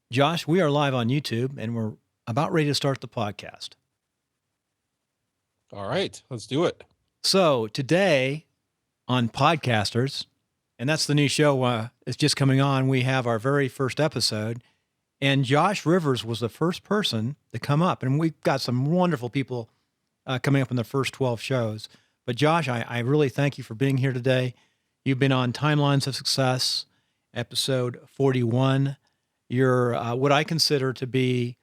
Josh, we are live on YouTube and we're about ready to start the podcast. All right, let's do it. So today on Podcasters, and that's the new show, it's just coming on, we have our very first episode. And Josh Rivers was the first person to come up. And we've got some wonderful people coming up in the first 12 shows. But Josh, I really thank you for being here today. You've been on Timelines of Success, episode 41. You're what I consider to be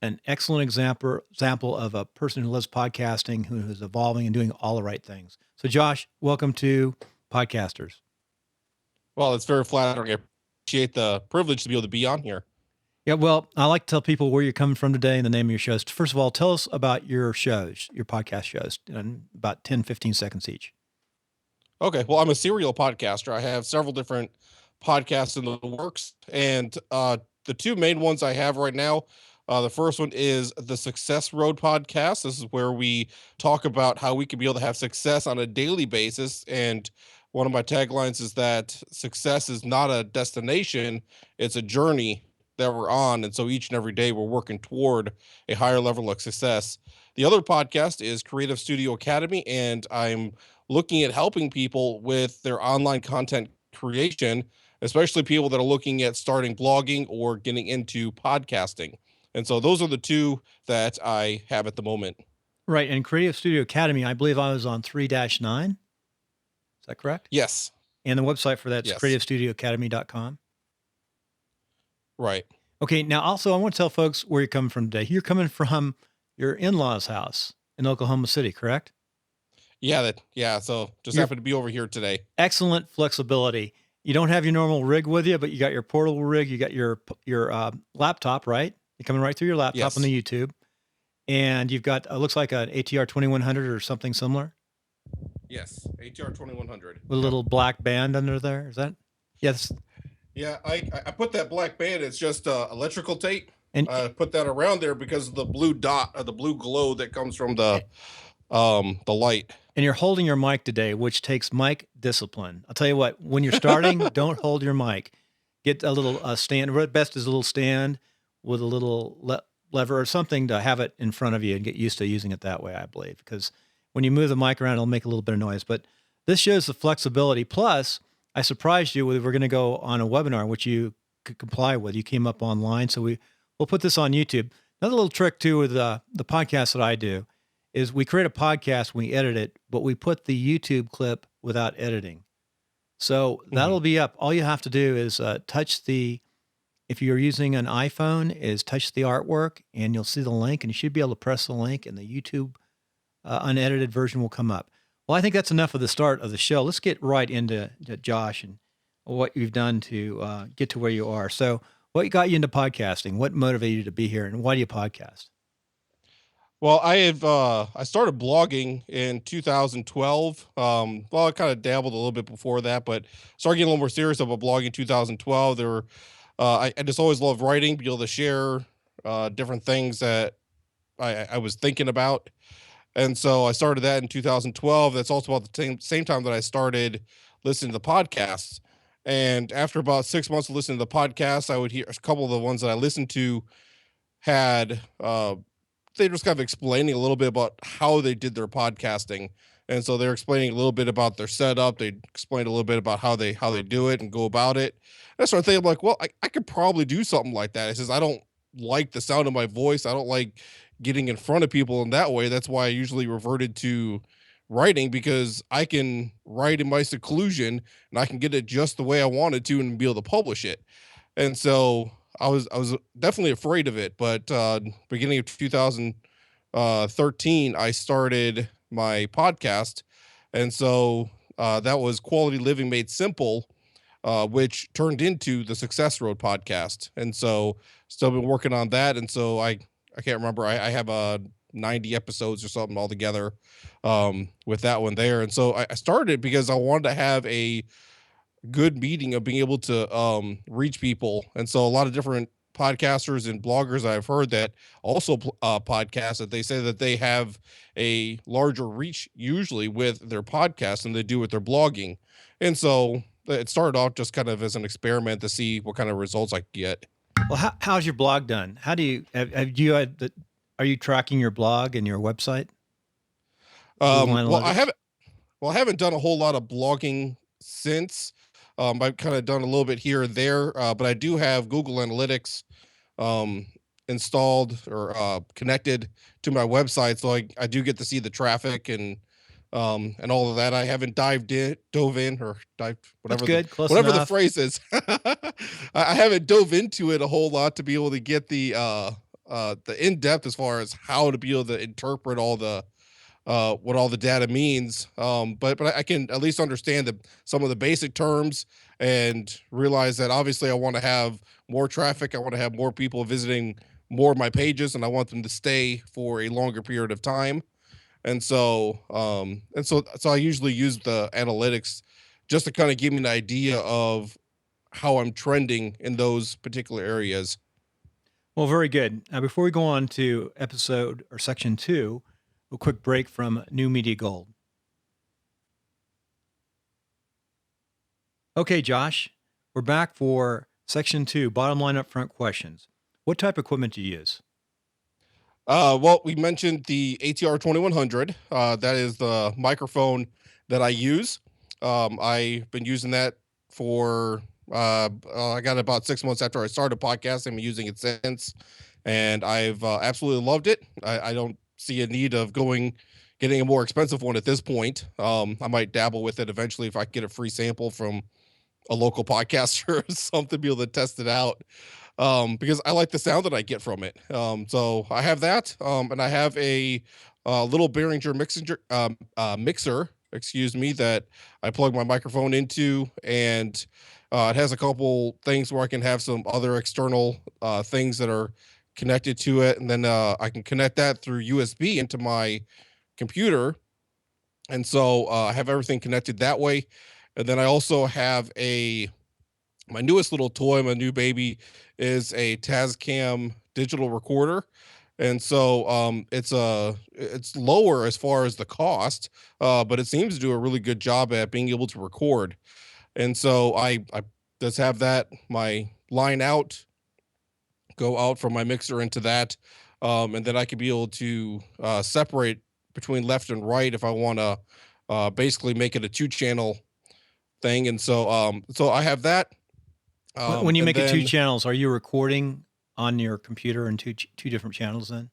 an excellent example of a person who loves podcasting, who is evolving and doing all the right things. So Josh, welcome to Podcasters. Well, it's very flattering. I appreciate the privilege to be able to be on here. Yeah, well, I like to tell people where you're coming from today and the name of your shows. First of all, tell us about your shows, your podcast shows, in about 10, 15 seconds each. Okay, well, I'm a serial podcaster. I have several different podcasts in the works, and the two main ones I have right now, the first one is the Success Road podcast. This is where we talk about how we can be able to have success on a daily basis, and one of my taglines is that success is not a destination, it's a journey that we're on, and so each and every day we're working toward a higher level of success. The other podcast is Creative Studio Academy, and I'm looking at helping people with their online content creation, especially people that are looking at starting blogging or getting into podcasting. And so those are the two that I have at the moment. Right. And Creative Studio Academy, I believe I was on 3-9. Is that correct? Yes. And the website for that is Yes. creativestudioacademy.com. Right. Okay. Now, also, I want to tell folks where you're coming from today. You're coming from your in-laws' house in Oklahoma City, correct? Yeah. So just happened to be over here today. Excellent flexibility. You don't have your normal rig with you, but you got your portable rig. You got your laptop, right? You're coming right through your laptop Yes. on the YouTube. And you've got, looks like an ATR 2100 or something similar. Yes, ATR 2100. With a little black band under there. Is that? Yes. Yeah, I put that black band. It's just electrical tape. And I put that around there because of the blue dot or the blue glow that comes from the light. And you're holding your mic today, which takes mic discipline. I'll tell you what, when you're starting, don't hold your mic. Get a little stand. What best is a little stand with a little lever or something to have it in front of you and get used to using it that way, I believe. Because when you move the mic around, it'll make a little bit of noise. But this shows the flexibility. Plus, I surprised you with we're going to go on a webinar, which you could comply with. You came up online. So we'll put this on YouTube. Another little trick, too, with the podcast that I do is we create a podcast, we edit it, but we put the YouTube clip without editing. So that'll be up. All you have to do is if you're using an iPhone, is touch the artwork and you'll see the link, and you should be able to press the link and the YouTube unedited version will come up. Well, I think that's enough of the start of the show. Let's get right into Josh and what you've done to get to where you are. So what got you into podcasting? What motivated you to be here, and why do you podcast? Well, I started blogging in 2012. Well, I kind of dabbled a little bit before that, but started getting a little more serious about blogging in 2012. I just always loved writing, be able to share different things that I was thinking about. And so I started that in 2012. That's also about the same time that I started listening to the podcasts. And after about 6 months of listening to the podcasts, I would hear a couple of the ones that I listened to had they just kind of explaining a little bit about how they did their podcasting. And so they're explaining a little bit about their setup. They explained a little bit about how they do it and go about it. And I started thinking, like, well, I could probably do something like that. It says, I don't like the sound of my voice. I don't like getting in front of people in that way. That's why I usually reverted to writing, because I can write in my seclusion and I can get it just the way I wanted to and be able to publish it. And so I was definitely afraid of it, but beginning of 2013, I started my podcast, and so that was Quality Living Made Simple, which turned into the Success Road podcast. And so still been working on that, and so I can't remember. I have 90 episodes or something altogether with that one there. And so I started it because I wanted to have a good meeting of being able to reach people. And so a lot of different podcasters and bloggers I've heard that also podcast, that they say that they have a larger reach usually with their podcast than they do with their blogging. And so it started off just kind of as an experiment to see what kind of results I could get. Well, how's your blog done? How do you have you had the, are you tracking your blog and your website? Google Well, Analytics. I haven't done a whole lot of blogging since. I've kind of done a little bit here or there, but I do have Google Analytics um, installed or connected to my website, so I do get to see the traffic and all of that. I haven't dove in, or dived, That's whatever the good. Close enough. phrase is. I haven't dove into it a whole lot to be able to get the in depth as far as how to be able to interpret all the what all the data means. But I can at least understand some of the basic terms and realize that obviously I want to have more traffic. I want to have more people visiting more of my pages, and I want them to stay for a longer period of time. So I usually use the analytics just to kind of give me an idea of how I'm trending in those particular areas. Well, very good. Now, before we go on to episode or section 2, a quick break from New Media Gold. Okay, Josh, we're back for section 2, bottom line upfront questions. What type of equipment do you use? Well, we mentioned the ATR 2100. That is the microphone that I use. I've been using that for, I got it about 6 months after I started podcasting. I'm using it since, and I've absolutely loved it. I don't see a need of getting a more expensive one at this point. I might dabble with it eventually if I get a free sample from a local podcaster or something, be able to test it out because I like the sound that I get from it. So I have that, and I have a little Behringer mixer, excuse me, that I plug my microphone into, and it has a couple things where I can have some other external things that are connected to it, and then I can connect that through USB into my computer, and so I have everything connected that way. And then I also have my newest little toy, my new baby, is a Tascam digital recorder. And so it's lower as far as the cost, but it seems to do a really good job at being able to record. And so I just have that, my line out, go out from my mixer into that, and then I could be able to separate between left and right if I want to basically make it a two-channel thing. And so I have that. When you And make it two then channels, are you recording on your computer in two different channels then?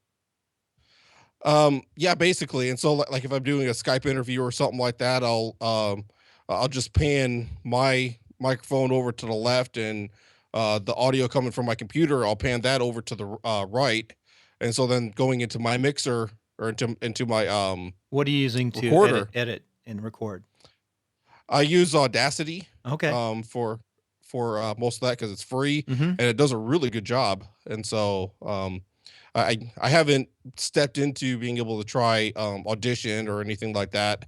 Yeah, basically. And so like if I'm doing a Skype interview or something like that, I'll just pan my microphone over to the left, and the audio coming from my computer, I'll pan that over to the right. And so then going into my mixer or into my What are you using to recorder, edit and record? I use Audacity Okay. for most of that because it's free Mm-hmm. and it does a really good job. And so I haven't stepped into being able to try Audition or anything like that.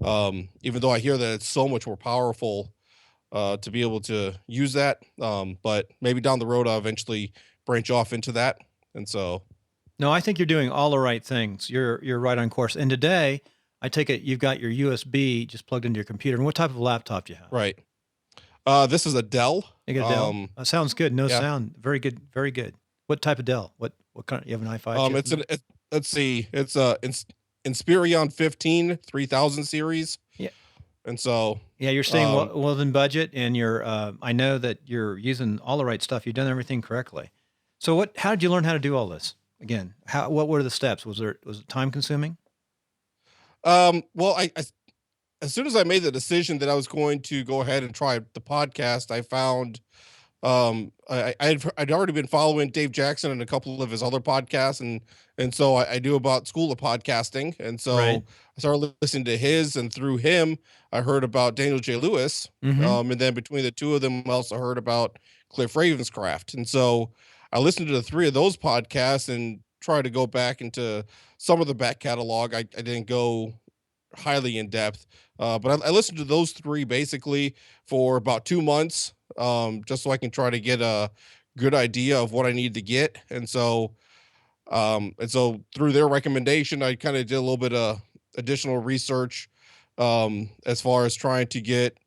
Even though I hear that it's so much more powerful to be able to use that. But maybe down the road I'll eventually branch off into that. And so No, I think you're doing all the right things. You're right on course. And today, I take it you've got your USB just plugged into your computer. And what type of laptop do you have? right. This is a Dell. You got a Dell? That sounds good. No Yeah. sound. Very good. Very good. What type of Dell? What kind? You have an i5 chip in there? Let's see, it's a Inspiron 15 3000 series. Yeah. And so Yeah, you're staying um well within budget, and you're. I know that you're using all the right stuff. You've done everything correctly. So, what? How did you learn how to do all this? Again, how? What were the steps? Was it time consuming? well I as soon as I made the decision that I was going to go ahead and try the podcast, I found I'd already been following Dave Jackson and a couple of his other podcasts, and so I knew about School of Podcasting, and Right. so I started listening to his, and through him I heard about Daniel J. Lewis, Mm-hmm. and then between the two of them I also heard about Cliff Ravenscraft, and so I listened to the three of those podcasts and tried to go back into some of the back catalog. I didn't go highly in depth, but I listened to those three basically for about 2 months, just so I can try to get a good idea of what I need to get. And so through their recommendation, I kind of did a little bit of additional research as far as trying to get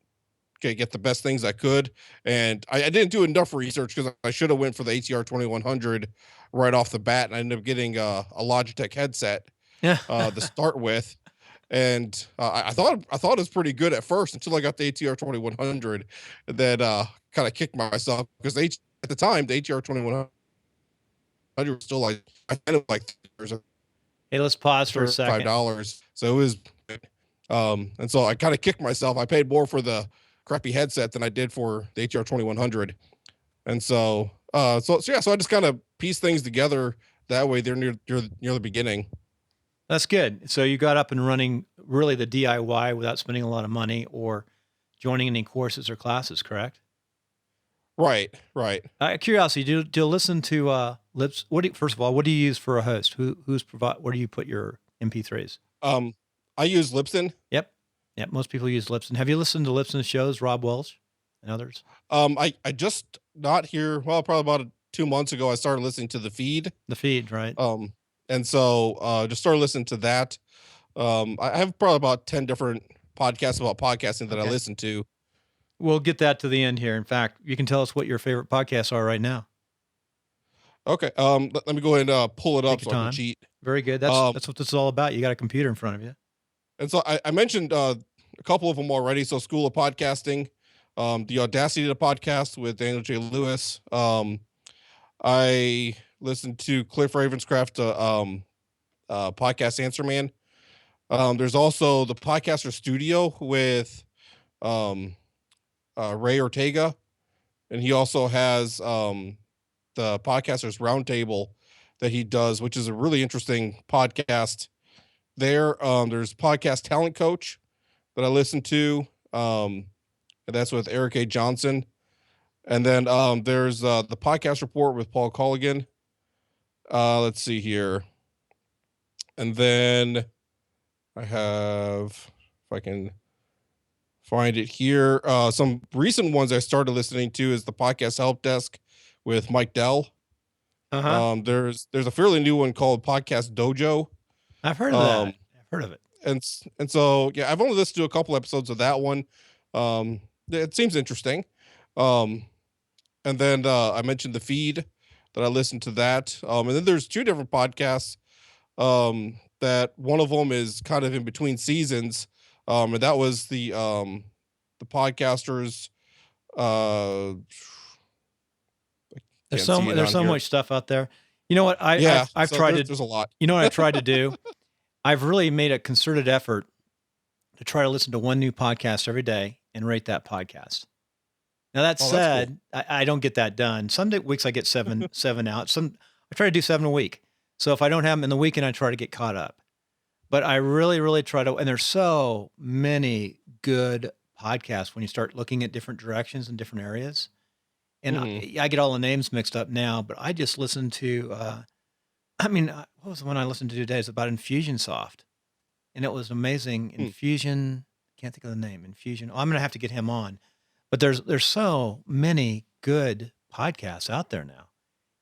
get the best things I could. And I didn't do enough research because I should have went for the ATR 2100 right off the bat, and I ended up getting a Logitech headset Yeah. to start with. And I thought it was pretty good at first until I got the ATR 2100, and then kind of kicked myself because at the time the ATR 2100 was still like I think it was like Hey, let's pause for a second. $5. So it was, and so I kind of kicked myself. I paid more for the crappy headset than I did for the ATR 2100, and so I just kind of piece things together that way. They're near the beginning. That's good. So you got up and running really the DIY without spending a lot of money or joining any courses or classes, correct? Right, right. Curiosity, do you listen to Lips? First of all, what do you use for a host? Where do you put your MP3s? Um, I use Lipson. Yep. Yep. Most people use Lipson. Have you listened to Lipson's shows, Rob Welch and others? I just not here. Well, probably about 2 months ago, I started listening to the feed. The feed, right? And so just started listening to that. I have probably about 10 different podcasts about podcasting that I Okay. listen to. We'll get that to the end here. In fact, you can tell us what your favorite podcasts are right now. Okay. Let me go ahead and pull it up Take your so I can time. cheat. Very good. Um, That's what this is all about. You got a computer in front of you. and so I mentioned a couple of them already. So School of Podcasting, the Audacity to Podcast with Daniel J. Lewis. I listened to Cliff Ravenscraft, podcast Answer Man. There's also the Podcaster Studio with um, Ray Ortega, and he also has the Podcasters Roundtable that he does, which is a really interesting podcast. There's Podcast Talent Coach that I listen to, and that's with Eric A. Johnson. And then there's the Podcast Report with Paul Colligan. Let's see here. And then I have, if I can find it here, some recent ones I started listening to is the Podcast Help Desk with Mike Dell. Uh-huh. There's a fairly new one called Podcast Dojo. I've heard of that. I've heard of it. And so yeah, I've only listened to a couple episodes of that one. It seems interesting. And then I mentioned the feed that I listened to that. And then there's two different podcasts. That one of them is kind of in between seasons. And that was the podcasters. There's Can't see it there's on so here. much stuff out there. You know what? Yeah, I've so tried to. there's a lot. You know what I've tried to do? I've really made a concerted effort to try to listen to one new podcast every day and rate that podcast. Now that Oh, that's cool. said, I don't get that done. Weeks I get seven out. I try to do 7 a week. So if I don't have them in the weekend, I try to get caught up. But I really, really try to. And there's so many good podcasts when you start looking at different directions and different areas. And Mhm. I get all the names mixed up now. But I just listened to. What was the one I listened to today? It's about Infusionsoft, and it was amazing. Hmm. Infusion. Can't think of the name. Infusion. Oh, I'm gonna have to get him on. But there's so many good podcasts out there now.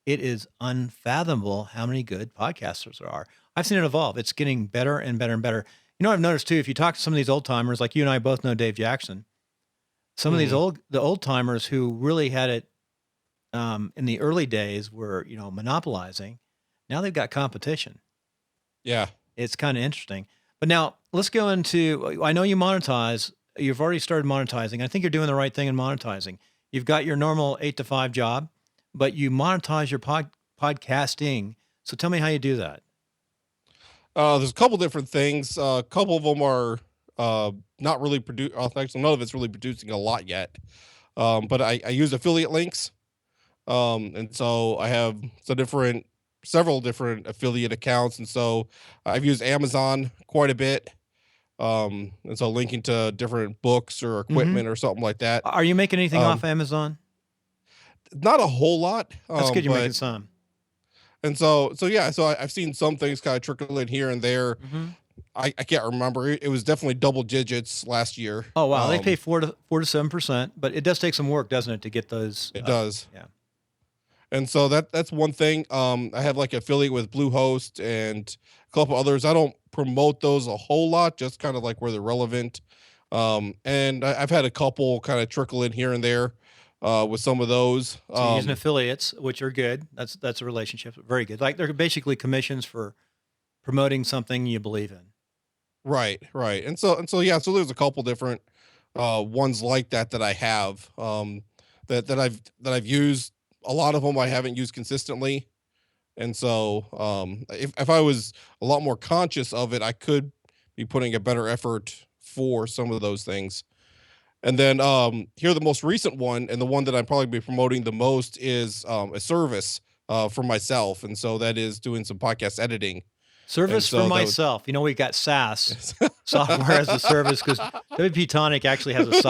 It is unfathomable how many good podcasters there are. I've seen it evolve. It's getting better and better and better. You know, I've noticed too, if you talk to some of these old timers, like you and I both know Dave Jackson, some of these Mhm. old timers who really had it in the early days were, monopolizing. Now they've got competition. Yeah. It's kind of interesting. But now let's go into, I know you monetize. You've already started monetizing. I think you're doing the right thing in monetizing. You've got your normal 8 to 5 job, but you monetize your podcasting. So tell me how you do that. There's a couple different things. A couple of them are not really actually, none of it's really producing a lot yet. But I use affiliate links. And so I have several different affiliate accounts. And so I've used Amazon quite a bit. And so linking to different books or Hmm. equipment or something like that. Are you making anything off Um, Amazon? Not a whole lot. That's good. You're making But some. and so yeah, so I've seen some things kind of trickle in here and there. Hmm. I can't remember. It was definitely double digits last year. Oh, wow. They pay 4 to 7%, but it does take some work, doesn't it, to get those? It does. Yeah. And so that's one thing. I have like affiliate with Bluehost and a couple others. I don't promote those a whole lot, just kind of like where they're relevant. And I've had a couple kind of trickle in here and there with some of those. So you're using affiliates, which are good. That's a relationship, very good. Like they're basically commissions for promoting something you believe in. Right, right. And so yeah, so there's a couple different ones like that that I have that I've used. A lot of them I haven't used consistently. And so if I was a lot more conscious of it, I could be putting a better effort for some of those things. And then here the most recent one, and the one that I'm probably be promoting the most, is a service for myself. And so that is doing some podcast editing. And Service for so that would myself. You know, we got SaaS, yes. software as a service, because WP Tonic actually has a can't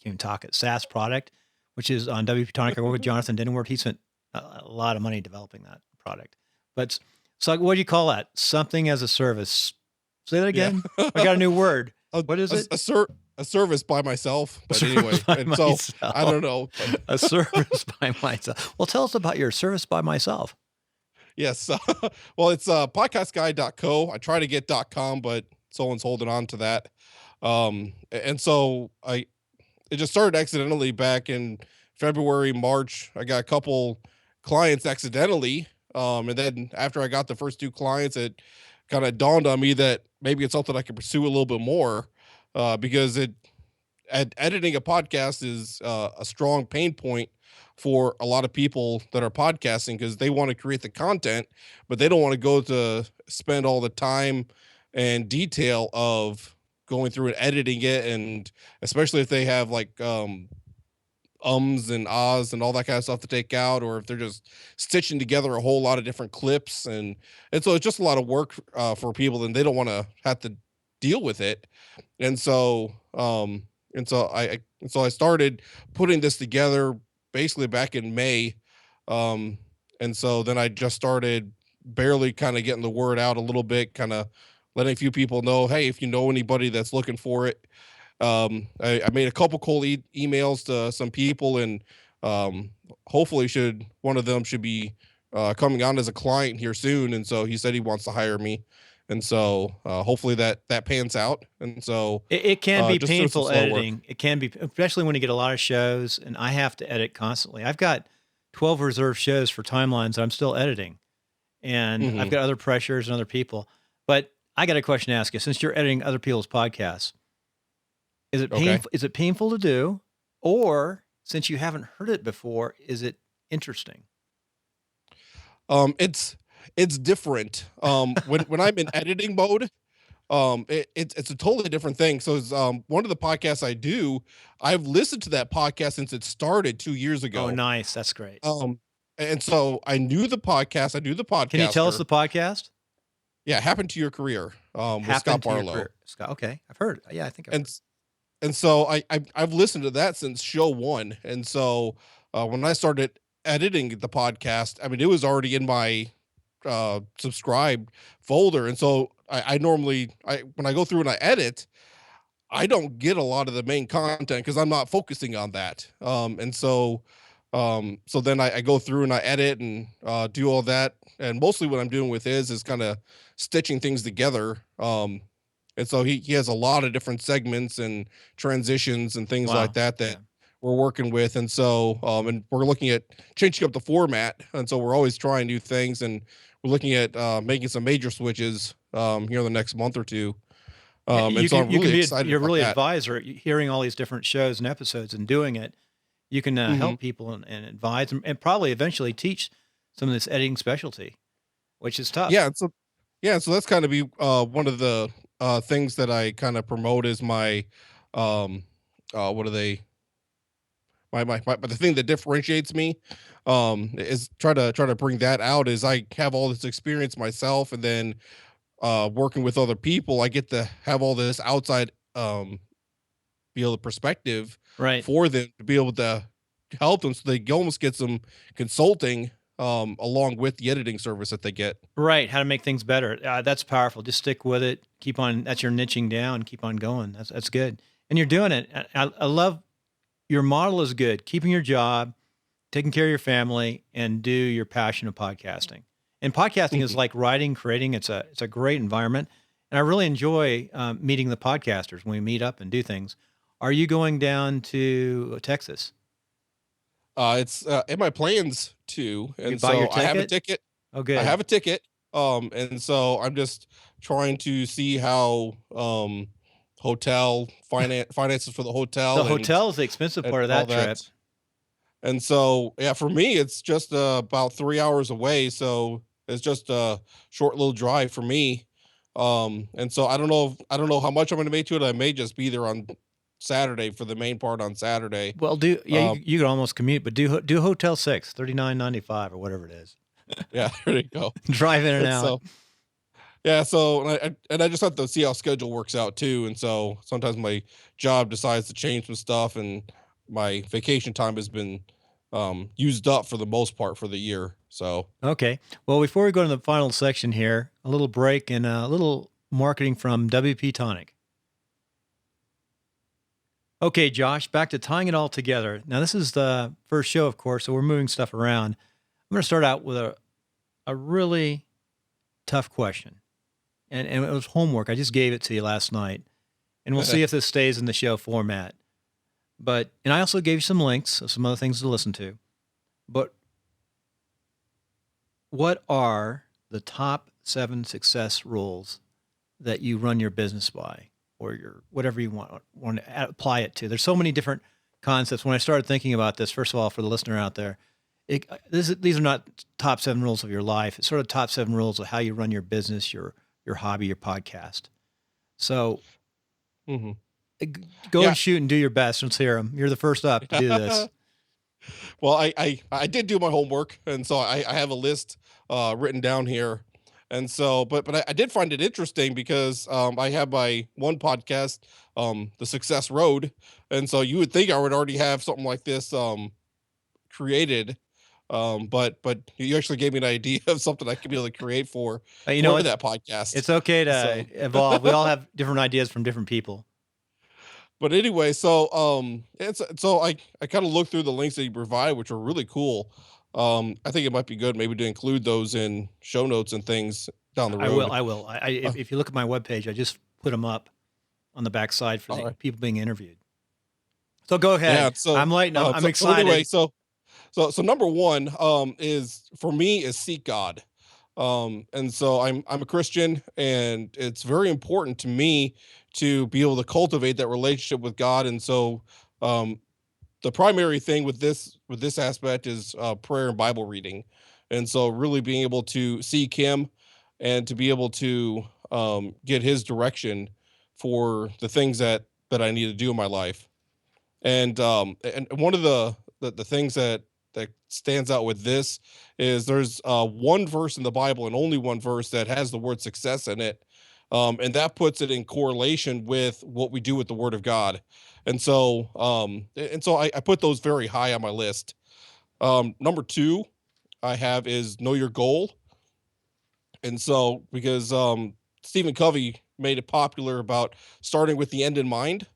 even talk it, SaaS product, which is on WP Tonic. I work with Jonathan Denward. He spent a lot of money developing that product. But so what do you call that? Something as a service. Say that Yeah. again. I got a new word. a, What is a, it? a, ser- a service by myself. A But service anyway, by and so I myself. don't know. But A service by myself. Well, tell us about your service by myself. yes. Well, it's podcastguy.co. I try to get .com, but someone's holding on to that. And so it just started accidentally back in February, March. I got a couple clients accidentally. And then after I got the first two clients, it kind of dawned on me that maybe it's something I could pursue a little bit more, because editing a podcast is a strong pain point for a lot of people that are podcasting, because they want to create the content, but they don't want to go to spend all the time and detail of going through and editing it. And especially if they have like ums and ahs and all that kind of stuff to take out, or if they're just stitching together a whole lot of different clips, and so it's just a lot of work for people, and they don't want to have to deal with it. And so I started putting this together basically back in May. um and so then I just started barely kind of getting the word out a little bit, kind of letting a few people know, hey, if you know anybody that's looking for it. I made a couple cold emails to some people, and um, hopefully should one of them should be coming on as a client here soon. And so he said he wants to hire me, and so hopefully that pans out. And so It can be just doing some painful slow work. editing. It can be, especially when you get a lot of shows, and I have to edit constantly. I've got 12 reserved shows for timelines that I'm still editing, and I've Hmm. got other pressures and other people. But I got a question to ask you. Since you're editing other people's podcasts, is it Okay. painful? Is it painful to do, or since you haven't heard it before, is it interesting? It's different. When I'm in editing mode, it's a totally different thing. So it's, one of the podcasts I do, I've listened to that podcast since it started 2 years Oh, ago. nice. That's great. Um, and so I knew the podcast, I knew the Can you tell us podcaster. the podcast? Yeah, Happened to Your Career, with Scott Happened to your Barlow. career, Scott? Okay, I've heard. Yeah, I think I've And heard. s- and so I've listened to that since show one. And so when I started editing the podcast, I mean, it was already in my subscribed folder. And so I normally when I go through and I edit, I don't get a lot of the main content because I'm not focusing on that. So then I go through and I edit and do all that. And mostly what I'm doing with is kind of stitching things together. And so he has a lot of different segments and transitions and things like Wow. that that Yeah. we're working with. And so and we're looking at changing up the format. And so we're always trying new things, and we're looking at making some major switches here in the next month or two. Yeah, And so I'm you can really be excited you're about really that. advisor, hearing all these different shows and episodes and doing it. You can Mhm. help people and advise and probably eventually teach some of this editing specialty, which is tough. Yeah, so that's kind of be one of the things that I kind of promote is my um what are they the thing that differentiates me is try to bring that out. Is I have all this experience myself, and then working with other people, I get to have all this outside be able to perspective Right. for them to be able to help them, so they almost get some consulting along with the editing service that they get. Right. How to make things better. That's powerful. Just stick with it. Keep on. That's your niching down. Keep on going. That's good. And you're doing it. I love your model is good. Keeping your job, taking care of your family, and do your passion of podcasting. And podcasting is Mhm. like writing, creating. It's a great environment. and I really enjoy meeting the podcasters when we meet up and do things. Are you going down to Texas? It's in my plans too, You and buy your so I have a ticket? ticket. Oh, I good. have a ticket, and so I'm just trying to see how hotel finances for the The hotel hotel is the expensive and part of all that that. trip. And so, yeah, for me, it's just about 3 hours away, so it's just a short little drive for me. And so I don't know how much I'm going to make to it. I may just be there on Saturday for the main part on Saturday. Well, do yeah, Um, you could almost commute, but do Hotel 6, 39.95 or whatever it is. yeah, there you go. Drive in and And out. so yeah, so and I just have to see how schedule works out too. And so sometimes my job decides to change some stuff, and my vacation time has been used up for the most part for the year. So Okay. Well, before we go to the final section here, a little break and a little marketing from WP Tonic. Okay, Josh, back to tying it all together. Now, this is the first show, of course, so we're moving stuff around. I'm going to start out with a really tough question. And it was homework. I just gave it to you last night. And we'll see if this stays in the show format. And I also gave you some links of some other things to listen to. But what are the top 7 success rules that you run your business by, or your whatever you want to apply it to? There's so many different concepts. When I started thinking about this, first of all, for the listener out there, these are not top 7 rules of your life. It's sort of top 7 rules of how you run your business, your hobby, your podcast. So mhm. go Yeah. and shoot and do your best. Let's hear them. You're the first up to do this. Well, I did do my homework, and so I have a list written down here. And so, but I did find it interesting because I have my one podcast, The Success Road, and so you would think I would already have something like this created, but you actually gave me an idea of something I could be able to create You know, for it's that podcast. it's okay to So evolve. We all have different ideas from different people. but anyway, so it's so I kind of looked through the links that you provide, which are really cool. I think it might be good maybe to include those in show notes and things down the I will. road. I will. Uh, If you look at my webpage, I just put them up on the backside for all the right. people being interviewed. So go Yeah. ahead. So I'm waiting. I'm so anyway, excited. so number one is for me is seek God. And so I'm a Christian, and it's very important to me to be able to cultivate that relationship with God. And so um the primary thing with this aspect is prayer and Bible reading, and so really being able to seek Him and to be able to get His direction for the things that I need to do in my life. And one of the things that stands out with this is there's one verse in the Bible and only one verse that has the word success in it, and that puts it in correlation with what we do with the Word of God. And so I put those very high on my list. Number two I have is know your goal. And so because Stephen Covey made it popular about starting with the end in mind.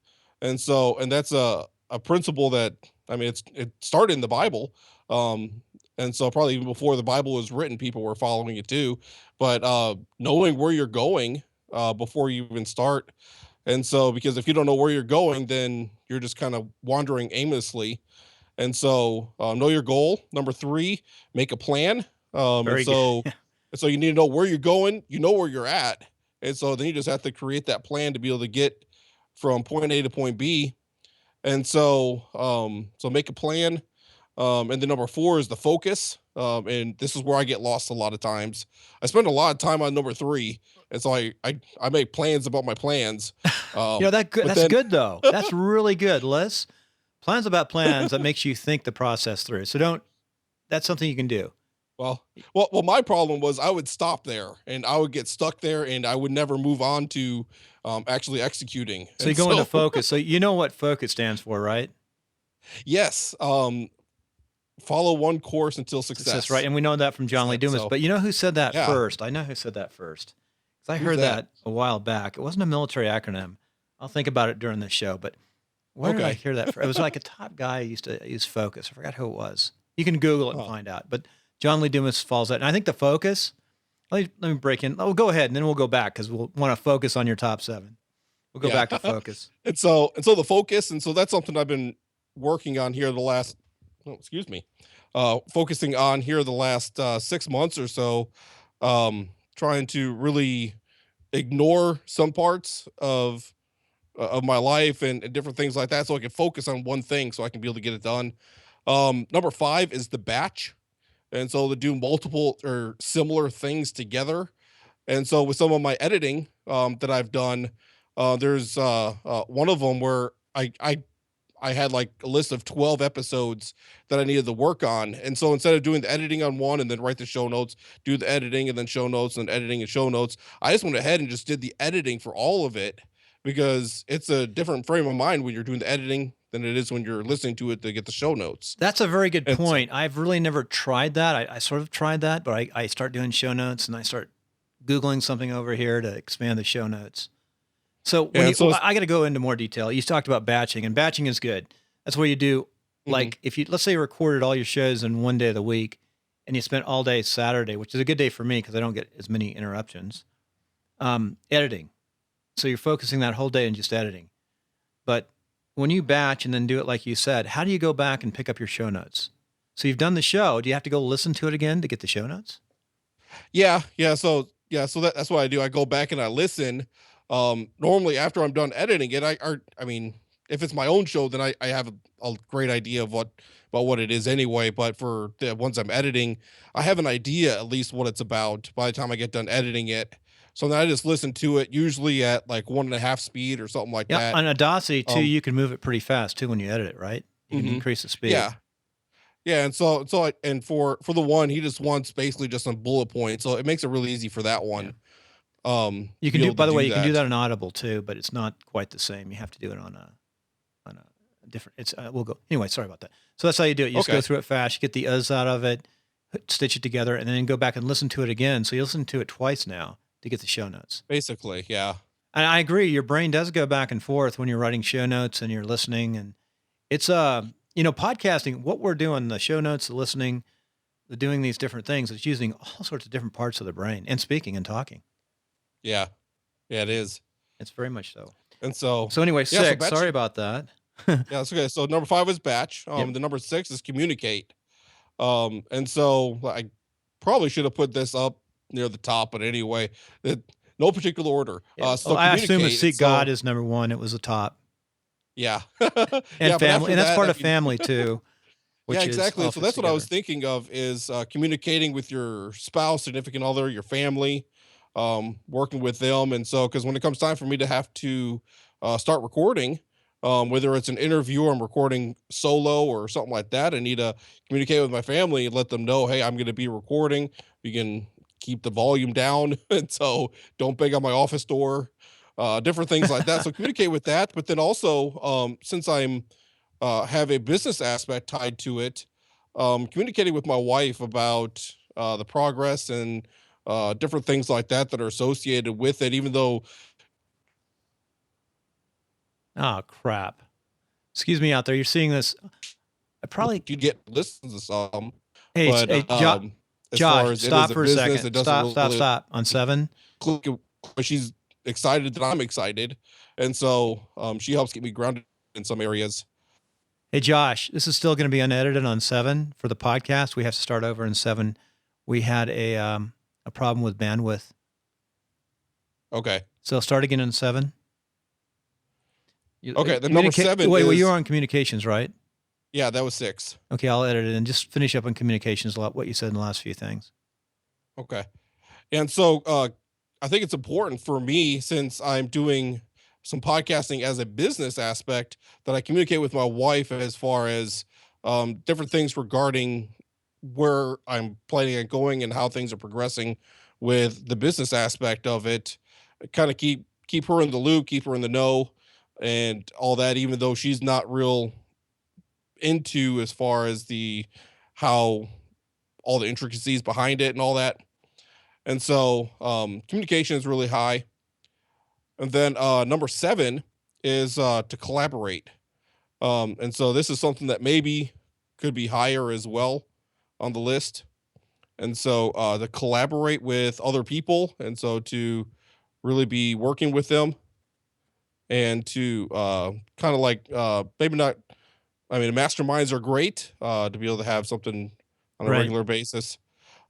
And that's a principle that, I mean, it started in the Bible. And so probably even before the Bible was written, people were following it too. But knowing where you're going before you even start. And so because if you don't know where you're going, then you're just kind of wandering aimlessly. And so, know your goal. Number three, make a plan. Um, and Very good. so, and so you need to know where you're going. You know where you're at, and so then you just have to create that plan to be able to get from point A to point B. And so, so make a plan. And then number four is the focus. And this is where I get lost a lot of times. I spend a lot of time on number three, and so I make plans about my plans. You know But that's then, good though. That's really good, Les. Plans about plans that makes you think the process through. So don't. That's something you can do. Well, my problem was I would stop there and I would get stuck there and I would never move on to actually executing. So you And go into so, focus. So you know what focus stands for, right? yes, follow one course until Success, right? success. And we know that from John Lee Dumas. So, But you know who said that yeah, first? I know who said that first. 'Cause I who's heard that? that a while back. It wasn't a military acronym. I'll think about it during this show. But where did I Okay. hear that from? It was like a top guy who used to use focus. I forgot who it was. You can Google it and Oh, find out. But John Lee Dumas follows that. And I think the focus Let me break in. Oh, go ahead, and then we'll go back because we'll want to focus on your top seven. We'll go Yeah. back to focus. And so the focus, and so that's something I've been working on here the last, oh, excuse me, focusing on here the last 6 months or so, trying to really ignore some parts of my life and different things like that, so I can focus on one thing, so I can be able to get it done. Number 5 is the batch, and so to do multiple or similar things together. And so with some of my editing that I've done, there's one of them where I had like a list of 12 episodes that I needed to work on. And so instead of doing the editing on one and then write the show notes, do the editing and then show notes and editing and show notes, I just went ahead and just did the editing for all of it, because it's a different frame of mind when you're doing the editing than it is when you're listening to it to get the show notes. That's a very good And so, point. I've really never tried that. I sort of tried that, but I start doing show notes and I start Googling something over here to expand the show notes. So when and you, so it's, I got to go into more detail. You talked about batching, and batching is good. That's where you do, mhm, like, if you, let's say you recorded all your shows in one day of the week and you spent all day Saturday, which is a good day for me because I don't get as many interruptions, editing. So you're focusing that whole day on just editing. But when you batch and then do it like you said, how do you go back and pick up your show notes? So you've done the show. Do you have to go listen to it again to get the show notes? yeah, so that's what I do. I go back and I listen. Normally after I'm done editing it, I mean, if it's my own show, then I have a great idea of what about what it is anyway. But for the ones I'm editing, I have an idea at least what it's about by the time I get done editing it. So then I just listen to it, usually at like 1.5 speed or something like Yeah. that. On Audacity too, Um, you can move it pretty fast too when you edit it, right? You can mhm, increase the speed. yeah, yeah, and for the one, he just wants basically just some bullet points, so it makes it really easy for that Yeah. one, You to can be do, able to by the way, do you can do that. that on Audible too, but it's not quite the same. You have to do it on a different. It's we'll go anyway. Sorry about that. So that's how you do it. You just go Okay, through it fast. You get the us out of it, stitch it together, and then go back and listen to it again. So you listen to it twice now to get the show notes. basically, yeah. And I agree. Your brain does go back and forth when you're writing show notes and you're listening. And it's podcasting. What we're doing, the show notes, the listening, the doing these different things. It's using all sorts of different parts of the brain and speaking and talking. Yeah. Yeah, it is. It's very much so. And so So anyway, yeah, so 6, batch sorry about that. yeah, it's okay. So number 5 is batch, Yep. the number 6 is communicate. And so I probably should have put this up near the top, but anyway, it no particular order. Yeah. Well, So I assume to communicate, and seek God so is number 1. It was the top. yeah. And Yeah, but family. after And that's that, part I of mean family too, yeah, which is exactly. all So fits that's what I was together. thinking of is communicating with your spouse, significant other, your family, working with them. And so, because when it comes time for me to have to start recording, whether it's an interview or I'm recording solo or something like that, I need to communicate with my family and let them know, hey, I'm going to be recording. You can keep the volume down. And so don't bang on my office door, different things like that. So communicate with that. But then also, since I'm have a business aspect tied to it. Communicating with my wife about the progress and different things like that that are associated with it, even though Oh, crap. Excuse me out there. You're seeing this. I probably, you get listens to some, hey, but as far Josh, as it is stop a for a business, second. it doesn't Stop, stop, really stop on 7. click. But she's excited that I'm excited, and so she helps keep me grounded in some areas. Hey, Josh, this is still going to be unedited on 7 for the podcast. We have to start over in 7. We had a problem with bandwidth. Okay, So start again in 7. okay. Then number Communicate. 7 Wait, well, you're is on communications, right? yeah, that was 6. Okay, I'll edit it and just finish up on communications. What you said in the last few things. Okay. And so I think it's important for me, since I'm doing some podcasting as a business aspect, that I communicate with my wife as far as different things regarding where I'm planning on going and how things are progressing with the business aspect of it. Kind of keep her in the loop, keep her in the know, and all that, even though she's not real into as far as the how all the intricacies behind it and all that. And so communication is really high. And then number 7 is to collaborate. And so this is something that maybe could be higher as well on the list. And so to collaborate with other people, and so to really be working with them, and to kind of like maybe not. I mean, masterminds are great to be able to have something on a Right. regular basis,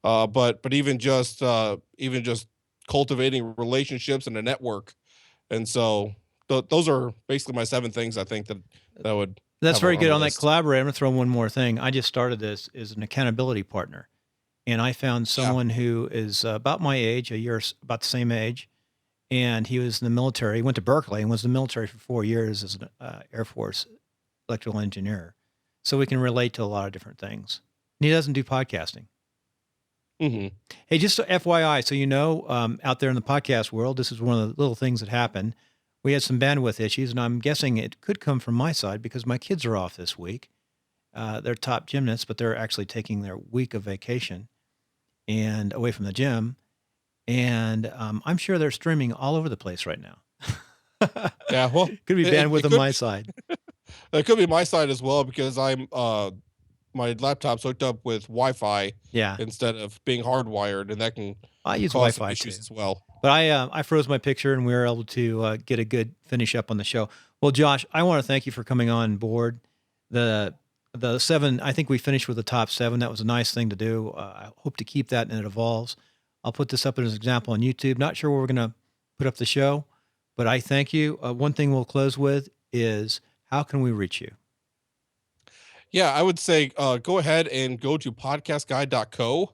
but even just cultivating relationships and a network. And so those are basically my 7 things I think that would That's have very on good. the On that list. collaborate, I'm gonna throw one more thing. I just started this as an accountability partner, and I found Yeah. someone who is about my age, a year, about the same age, and he was in the military. He went to Berkeley and was in the military for 4 years as an Air Force electrical engineer. So we can relate to a lot of different things. And he doesn't do podcasting. Mhm. Hey, just so FYI, so you know, out there in the podcast world, this is one of the little things that happened. We had some bandwidth issues, and I'm guessing it could come from my side because my kids are off this week. They're top gymnasts, but they're actually taking their week of vacation and away from the gym. And I'm sure they're streaming all over the place right now. Yeah, well, Could be bandwidth it on could my side. it could be my side as well because my laptop's hooked up with Wi-Fi Yeah, instead of being hardwired, and that can I use cause some Wi-Fi issues too. as well. But I froze my picture, and we were able to get a good finish up on the show. Well, Josh, I want to thank you for coming on board. The the 7, I think we finished with the top 7. That was a nice thing to do. I hope to keep that, and it evolves. I'll put this up as an example on YouTube. Not sure where we're going to put up the show, but I thank you. One thing we'll close with is, how can we reach you? Yeah, I would say, go ahead and go to podcastguide.co.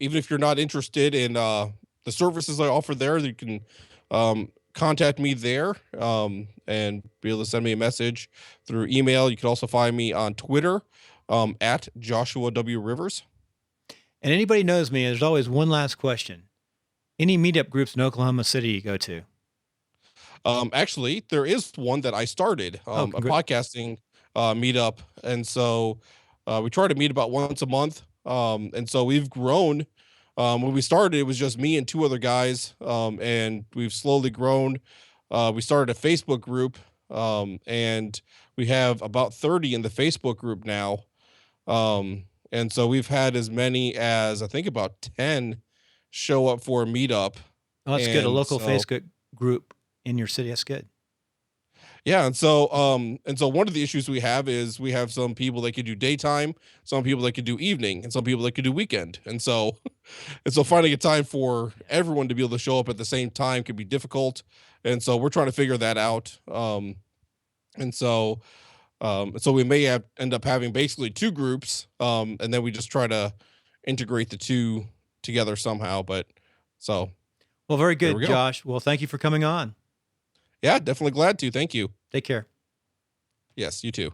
Even if you're not interested in the services I offer there, you can contact me there, and be able to send me a message through email. You can also find me on Twitter, at Joshua W. Rivers. And anybody knows me, there's always one last question. Any meetup groups in Oklahoma City you go to? Actually, there is one that I started, Oh, a podcasting meetup, and so we try to meet about once a month. And so we've grown. When we started, it was just me and 2 other guys, and we've slowly grown. We started a Facebook group, and we have about 30 in the Facebook group now. And so we've had as many as I think about 10 show up for a meetup, Oh, that's good. A and local so Facebook group in your city. That's good. yeah, and so one of the issues we have is we have some people that could do daytime, some people that could do evening, and some people that could do weekend. And so and so finding a time for Yeah. everyone to be able to show up at the same time can be difficult. And so we're trying to figure that out. And so so we may have end up having basically 2 groups, and then we just try to integrate the 2 together somehow. But so Well, very there good, we go. Josh. Well, thank you for coming on. Yeah, definitely glad to. Thank you. Take care. Yes, you too.